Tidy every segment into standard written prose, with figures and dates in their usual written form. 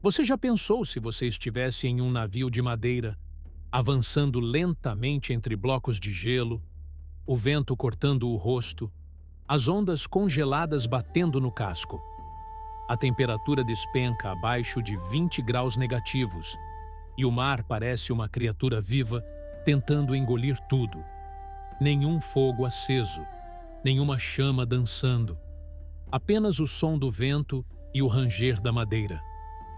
Você já pensou se você estivesse em um navio de madeira, avançando lentamente entre blocos de gelo, o vento cortando o rosto, as ondas congeladas batendo no casco? A temperatura despenca abaixo de 20 graus negativos e o mar parece uma criatura viva tentando engolir tudo. Nenhum fogo aceso, nenhuma chama dançando, apenas o som do vento e o ranger da madeira.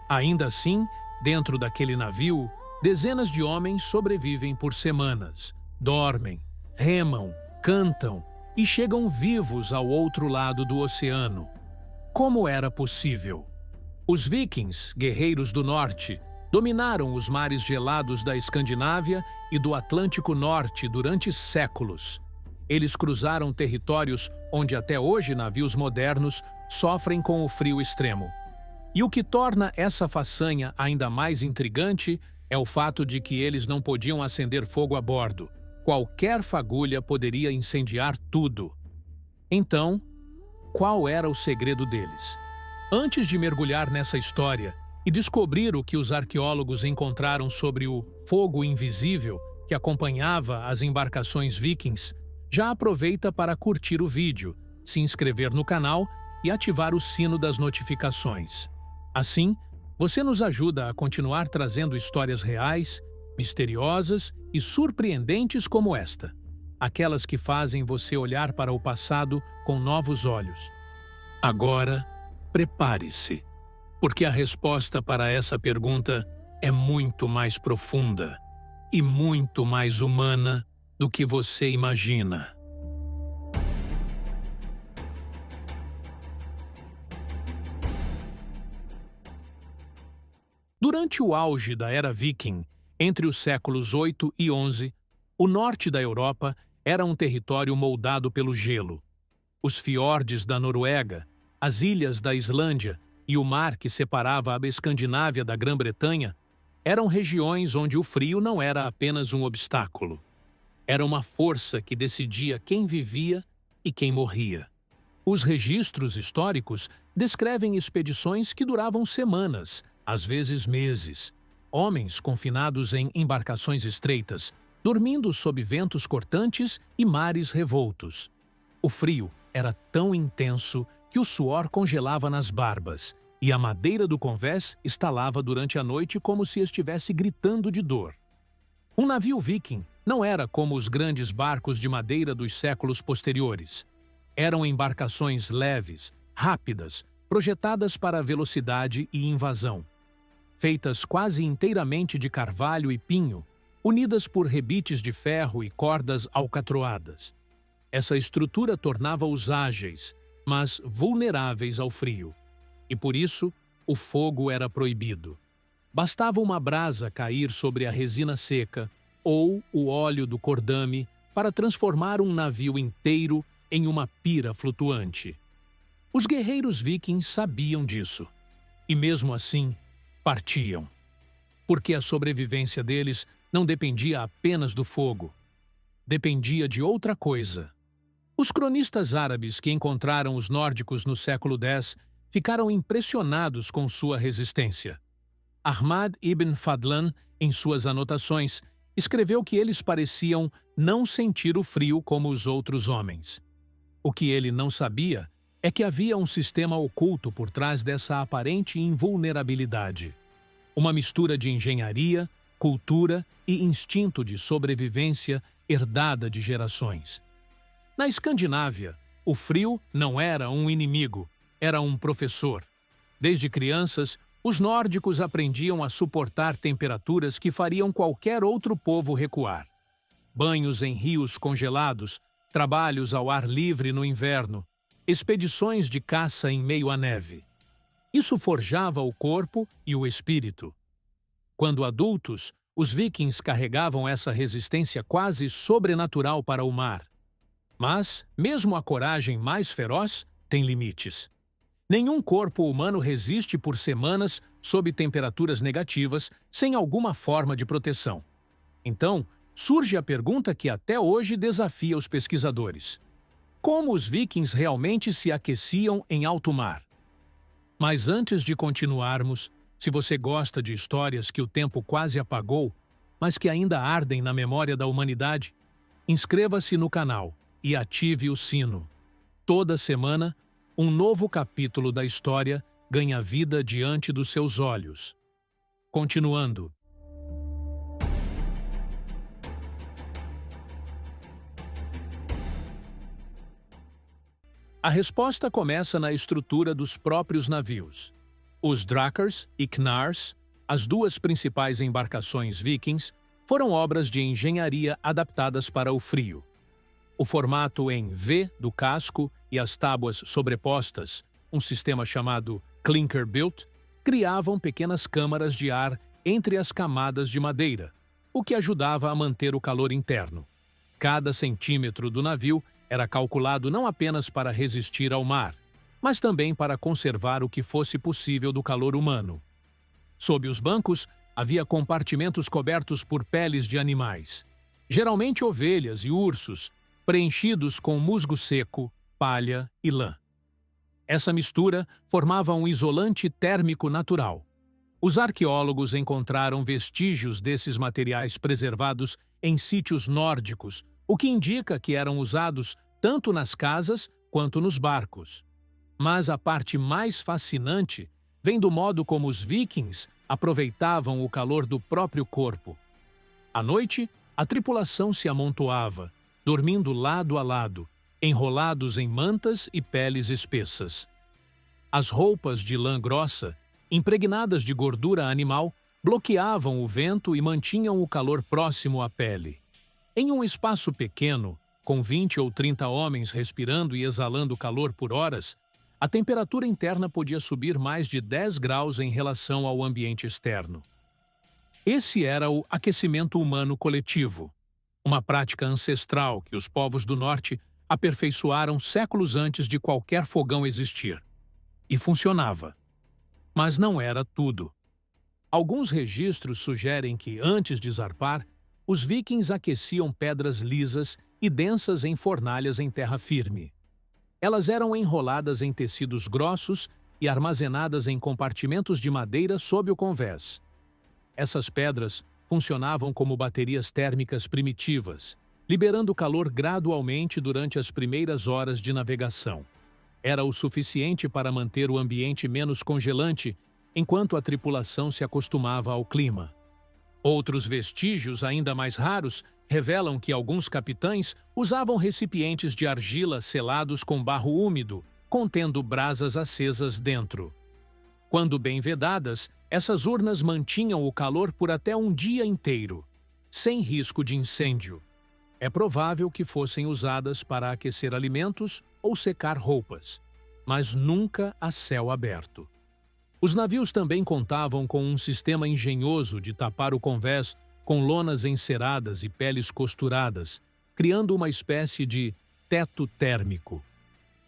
Ainda assim, dentro daquele navio, dezenas de homens sobrevivem por semanas, dormem, remam, cantam e chegam vivos ao outro lado do oceano. Como era possível? Os vikings, guerreiros do norte, dominaram os mares gelados da Escandinávia e do Atlântico Norte durante séculos. Eles cruzaram territórios onde até hoje navios modernos sofrem com o frio extremo. E o que torna essa façanha ainda mais intrigante é o fato de que eles não podiam acender fogo a bordo. Qualquer fagulha poderia incendiar tudo. Então, qual era o segredo deles? Antes de mergulhar nessa história e descobrir o que os arqueólogos encontraram sobre o fogo invisível que acompanhava as embarcações vikings, já aproveita para curtir o vídeo, se inscrever no canal e ativar o sino das notificações. Assim, você nos ajuda a continuar trazendo histórias reais, misteriosas e surpreendentes como esta. Aquelas que fazem você olhar para o passado com novos olhos. Agora, prepare-se, porque a resposta para essa pergunta é muito mais profunda e muito mais humana do que você imagina. Durante o auge da Era Viking, entre os séculos 8 e 11, o norte da Europa era um território moldado pelo gelo. Os fiordes da Noruega, as ilhas da Islândia e o mar que separava a Escandinávia da Grã-Bretanha eram regiões onde o frio não era apenas um obstáculo. Era uma força que decidia quem vivia e quem morria. Os registros históricos descrevem expedições que duravam semanas, às vezes meses. Homens confinados em embarcações estreitas, dormindo sob ventos cortantes e mares revoltos. O frio era tão intenso que o suor congelava nas barbas e a madeira do convés estalava durante a noite como se estivesse gritando de dor. Um navio viking não era como os grandes barcos de madeira dos séculos posteriores. Eram embarcações leves, rápidas, projetadas para velocidade e invasão. Feitas quase inteiramente de carvalho e pinho, unidas por rebites de ferro e cordas alcatroadas. Essa estrutura tornava-os ágeis, mas vulneráveis ao frio. E por isso, o fogo era proibido. Bastava uma brasa cair sobre a resina seca ou o óleo do cordame para transformar um navio inteiro em uma pira flutuante. Os guerreiros vikings sabiam disso. E mesmo assim, partiam. Porque a sobrevivência deles não dependia apenas do fogo. Dependia de outra coisa. Os cronistas árabes que encontraram os nórdicos no século X ficaram impressionados com sua resistência. Ahmad ibn Fadlan, em suas anotações, escreveu que eles pareciam não sentir o frio como os outros homens. O que ele não sabia é que havia um sistema oculto por trás dessa aparente invulnerabilidade. Uma mistura de engenharia, cultura e instinto de sobrevivência herdada de gerações. Na Escandinávia, o frio não era um inimigo, era um professor. Desde crianças, os nórdicos aprendiam a suportar temperaturas que fariam qualquer outro povo recuar. Banhos em rios congelados, trabalhos ao ar livre no inverno, expedições de caça em meio à neve. Isso forjava o corpo e o espírito. Quando adultos, os vikings carregavam essa resistência quase sobrenatural para o mar. Mas, mesmo a coragem mais feroz tem limites. Nenhum corpo humano resiste por semanas sob temperaturas negativas sem alguma forma de proteção. Então, surge a pergunta que até hoje desafia os pesquisadores. Como os vikings realmente se aqueciam em alto mar? Mas antes de continuarmos, Se você gosta de histórias que o tempo quase apagou, mas que ainda ardem na memória da humanidade, inscreva-se no canal e ative o sino. Toda semana, um novo capítulo da história ganha vida diante dos seus olhos. Continuando. A resposta começa na estrutura dos próprios navios. Os drakars e knarrs, as duas principais embarcações vikings, foram obras de engenharia adaptadas para o frio. O formato em V do casco e as tábuas sobrepostas, um sistema chamado clinker built, criavam pequenas câmaras de ar entre as camadas de madeira, o que ajudava a manter o calor interno. Cada centímetro do navio era calculado não apenas para resistir ao mar, mas também para conservar o que fosse possível do calor humano. Sob os bancos, havia compartimentos cobertos por peles de animais, geralmente ovelhas e ursos, preenchidos com musgo seco, palha e lã. Essa mistura formava um isolante térmico natural. Os arqueólogos encontraram vestígios desses materiais preservados em sítios nórdicos, o que indica que eram usados tanto nas casas quanto nos barcos. Mas a parte mais fascinante vem do modo como os vikings aproveitavam o calor do próprio corpo. À noite, a tripulação se amontoava, dormindo lado a lado, enrolados em mantas e peles espessas. As roupas de lã grossa, impregnadas de gordura animal, bloqueavam o vento e mantinham o calor próximo à pele. Em um espaço pequeno, com 20 ou 30 homens respirando e exalando calor por horas, a temperatura interna podia subir mais de 10 graus em relação ao ambiente externo. Esse era o aquecimento humano coletivo, uma prática ancestral que os povos do norte aperfeiçoaram séculos antes de qualquer fogão existir. E funcionava. Mas não era tudo. Alguns registros sugerem que, antes de zarpar, os vikings aqueciam pedras lisas e densas em fornalhas em terra firme. Elas eram enroladas em tecidos grossos e armazenadas em compartimentos de madeira sob o convés. Essas pedras funcionavam como baterias térmicas primitivas, liberando calor gradualmente durante as primeiras horas de navegação. Era o suficiente para manter o ambiente menos congelante enquanto a tripulação se acostumava ao clima. Outros vestígios, ainda mais raros, revelam que alguns capitães usavam recipientes de argila selados com barro úmido, contendo brasas acesas dentro. Quando bem vedadas, essas urnas mantinham o calor por até um dia inteiro, sem risco de incêndio. É provável que fossem usadas para aquecer alimentos ou secar roupas, mas nunca a céu aberto. Os navios também contavam com um sistema engenhoso de tapar o convés com lonas enceradas e peles costuradas, criando uma espécie de teto térmico.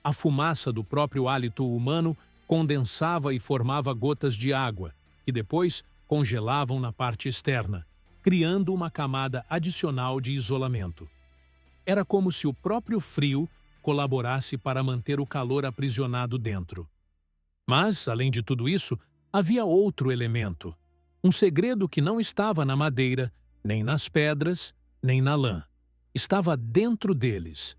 A fumaça do próprio hálito humano condensava e formava gotas de água, que depois congelavam na parte externa, criando uma camada adicional de isolamento. Era como se o próprio frio colaborasse para manter o calor aprisionado dentro. Mas, além de tudo isso, havia outro elemento. Um segredo que não estava na madeira, nem nas pedras, nem na lã. Estava dentro deles.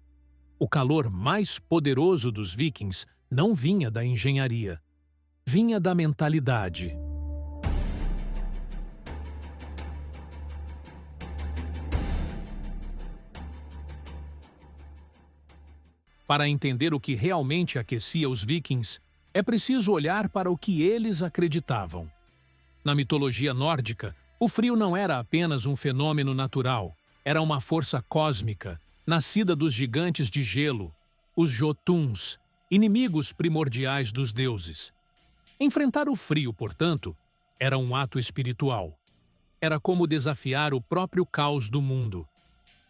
O calor mais poderoso dos vikings não vinha da engenharia. Vinha da mentalidade. Para entender o que realmente aquecia os vikings, é preciso olhar para o que eles acreditavam. Na mitologia nórdica, o frio não era apenas um fenômeno natural, era uma força cósmica, nascida dos gigantes de gelo, os Jotuns, inimigos primordiais dos deuses. Enfrentar o frio, portanto, era um ato espiritual. Era como desafiar o próprio caos do mundo.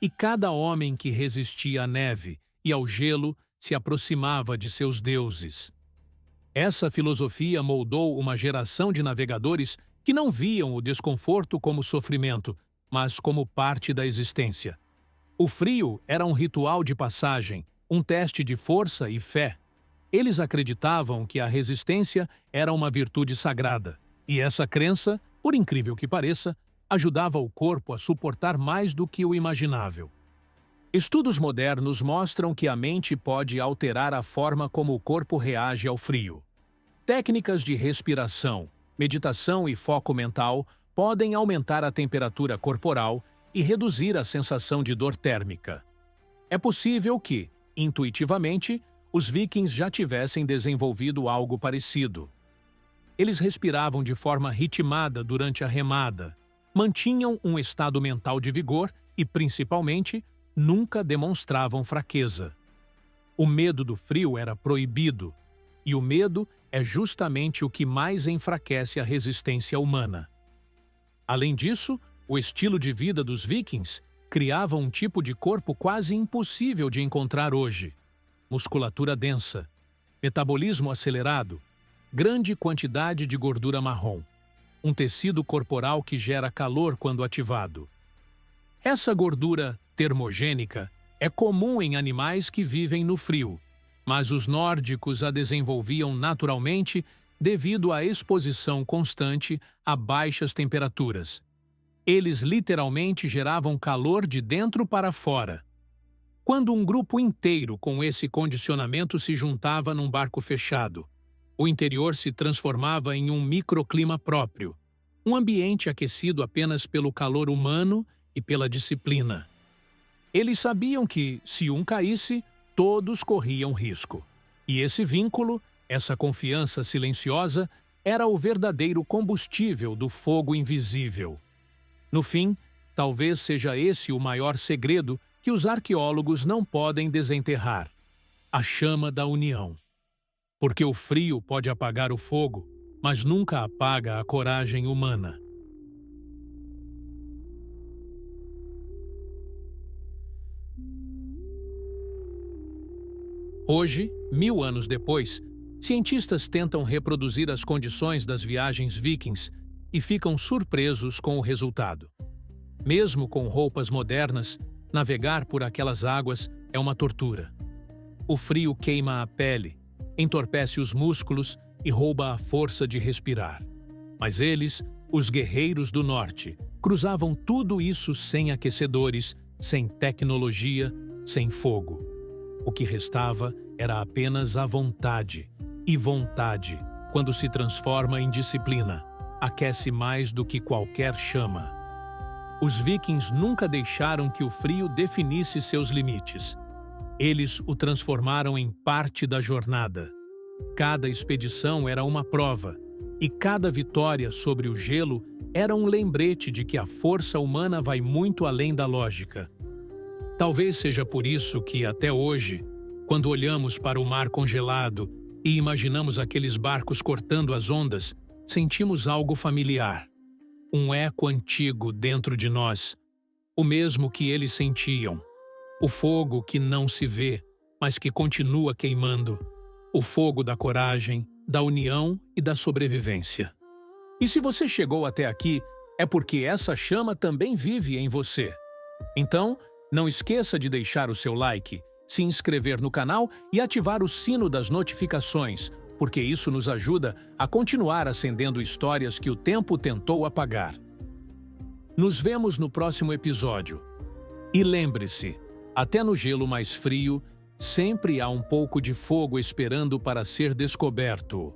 E cada homem que resistia à neve e ao gelo se aproximava de seus deuses. Essa filosofia moldou uma geração de navegadores que não viam o desconforto como sofrimento, mas como parte da existência. O frio era um ritual de passagem, um teste de força e fé. Eles acreditavam que a resistência era uma virtude sagrada, E essa crença, por incrível que pareça, ajudava o corpo a suportar mais do que o imaginável. Estudos modernos mostram que a mente pode alterar a forma como o corpo reage ao frio. Técnicas de respiração, meditação e foco mental podem aumentar a temperatura corporal e reduzir a sensação de dor térmica. É possível que, intuitivamente, os vikings já tivessem desenvolvido algo parecido. Eles respiravam de forma ritmada durante a remada, mantinham um estado mental de vigor e, principalmente, nunca demonstravam fraqueza. O medo do frio era proibido, e o medo é justamente o que mais enfraquece a resistência humana. Além disso, o estilo de vida dos vikings criava um tipo de corpo quase impossível de encontrar hoje. Musculatura densa, metabolismo acelerado, grande quantidade de gordura marrom, um tecido corporal que gera calor quando ativado. Essa gordura termogênica é comum em animais que vivem no frio, mas os nórdicos a desenvolviam naturalmente devido à exposição constante a baixas temperaturas. Eles literalmente geravam calor de dentro para fora. Quando um grupo inteiro com esse condicionamento se juntava num barco fechado, o interior se transformava em um microclima próprio, um ambiente aquecido apenas pelo calor humano e pela disciplina. Eles sabiam que, se um caísse, todos corriam risco. E esse vínculo, essa confiança silenciosa, era o verdadeiro combustível do fogo invisível. No fim, talvez seja esse o maior segredo que os arqueólogos não podem desenterrar: a chama da união. Porque o frio pode apagar o fogo, mas nunca apaga a coragem humana. Hoje, 1000 anos depois, cientistas tentam reproduzir as condições das viagens vikings e ficam surpresos com o resultado. Mesmo com roupas modernas, navegar por aquelas águas é uma tortura. O frio queima a pele, entorpece os músculos e rouba a força de respirar. Mas eles, os guerreiros do norte, cruzavam tudo isso sem aquecedores, sem tecnologia, sem fogo. O que restava era apenas a vontade. E vontade, quando se transforma em disciplina, aquece mais do que qualquer chama. Os vikings nunca deixaram que o frio definisse seus limites. Eles o transformaram em parte da jornada. Cada expedição era uma prova, e cada vitória sobre o gelo era um lembrete de que a força humana vai muito além da lógica. Talvez seja por isso que, até hoje, quando olhamos para o mar congelado e imaginamos aqueles barcos cortando as ondas, sentimos algo familiar. Um eco antigo dentro de nós, o mesmo que eles sentiam. O fogo que não se vê, mas que continua queimando. O fogo da coragem, da união e da sobrevivência. E se você chegou até aqui, é porque essa chama também vive em você. Então, não esqueça de deixar o seu like, se inscrever no canal e ativar o sino das notificações, porque isso nos ajuda a continuar acendendo histórias que o tempo tentou apagar. Nos vemos no próximo episódio. E lembre-se, até no gelo mais frio, sempre há um pouco de fogo esperando para ser descoberto.